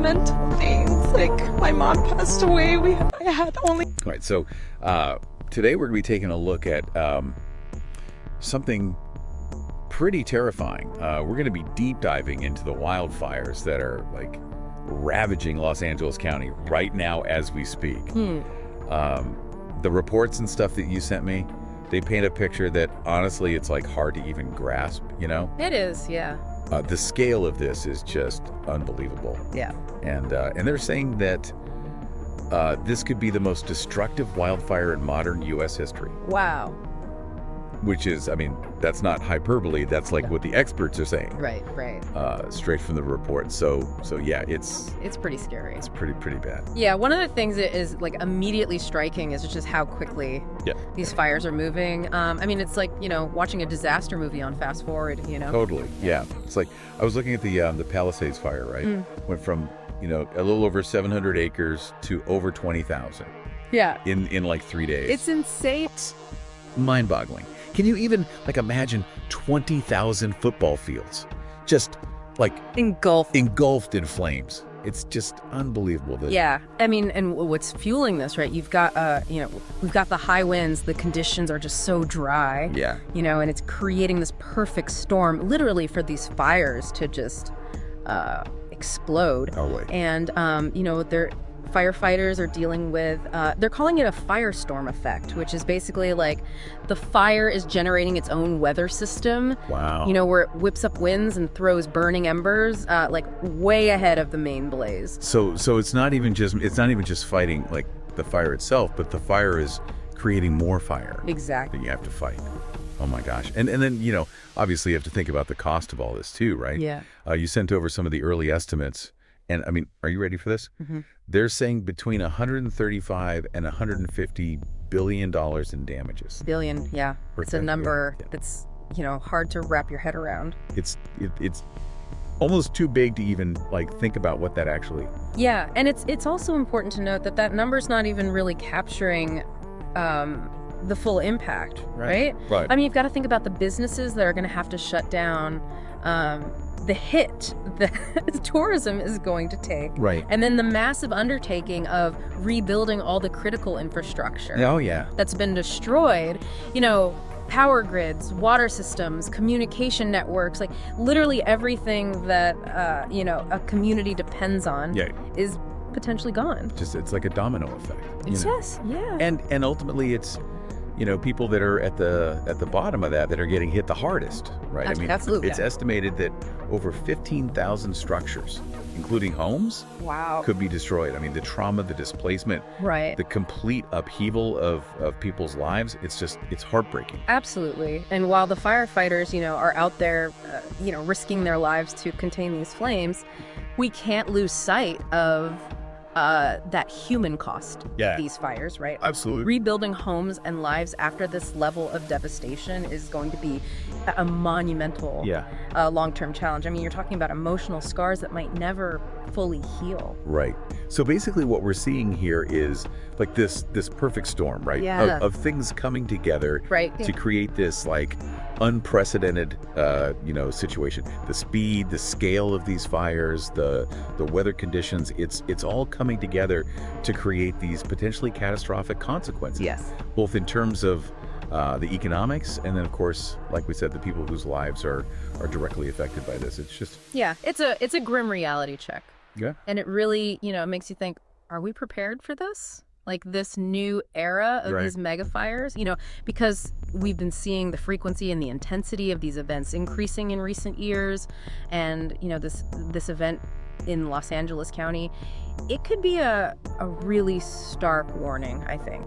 mental things. Like, my mom passed away. I had only... All right, so today we're going to be taking a look at something pretty terrifying. We're going to be deep diving into the wildfires that are like ravaging Los Angeles County right now as we speak. The reports and stuff that you sent me, they paint a picture that honestly it's like hard to even grasp, you know? It is, yeah. The scale of this is just unbelievable. Yeah. And they're saying that this could be the most destructive wildfire in modern U.S. history. Wow. Which is, I mean, that's not hyperbole. That's like what the experts are saying. Right. Straight from the report. So yeah, it's pretty scary. It's pretty bad. Yeah, one of the things that is like immediately striking is just how quickly these fires are moving. I mean, it's like, you know, watching a disaster movie on fast forward, you know? Totally, yeah. It's like, I was looking at the Palisades fire, right? Went from, you know, a little over 700 acres to over 20,000. Yeah. In like 3 days. It's insane. Mind-boggling. Can you even like imagine 20,000 football fields just like engulfed in flames? It's just unbelievable. Yeah, I mean, and what's fueling this, right? You've got, you know, we've got the high winds. The conditions are just so dry. Yeah. You know, and it's creating this perfect storm, literally, for these fires to just explode. Oh, wait. And you know, firefighters are dealing with, they're calling it a firestorm effect, which is basically like the fire is generating its own weather system. Wow. You know, where it whips up winds and throws burning embers, like way ahead of the main blaze. So it's not even just fighting like the fire itself, but the fire is creating more fire. Exactly. That you have to fight. Oh my gosh. And then, you know, obviously you have to think about the cost of all this too, right? Yeah. You sent over some of the early estimates. And I mean, are you ready for this? They're saying between 135 and 150 billion dollars in damages. Billion, yeah. It's a number that's, you know, hard to wrap your head around. It's almost too big to even like think about what that actually. Yeah, and it's also important to note that number's not even really capturing the full impact, right? Right. I mean, you've got to think about the businesses that are going to have to shut down. The hit that tourism is going to take. Right. And then the massive undertaking of rebuilding all the critical infrastructure. Oh, yeah. That's been destroyed. You know, power grids, water systems, communication networks, like literally everything that, you know, a community depends on is potentially gone. It's like a domino effect. Yes, yeah. And ultimately it's, you know, people that are at the bottom of that are getting hit the hardest, right? I mean, absolutely. It's estimated that over 15,000 structures, including homes, could be destroyed. I mean, the trauma, the displacement, the complete upheaval of people's lives, it's heartbreaking. Absolutely. And while the firefighters, you know, are out there, you know, risking their lives to contain these flames, we can't lose sight of that human cost of these fires, right? Absolutely. Rebuilding homes and lives after this level of devastation is going to be a monumental long-term challenge. I mean, you're talking about emotional scars that might never fully heal. Right. So basically what we're seeing here is like this perfect storm, right? Yeah. Of things coming together to create this like unprecedented you know, situation. The speed, the scale of these fires, the weather conditions, it's all coming together to create these potentially catastrophic consequences. Yes. Both in terms of the economics, and then of course, like we said, the people whose lives are directly affected by this. It's just it's a grim reality check. Yeah. And it really, you know, makes you think, are we prepared for this? Like this new era of these mega fires, you know, because we've been seeing the frequency and the intensity of these events increasing in recent years. And, you know, this event in Los Angeles County, it could be a really stark warning, I think.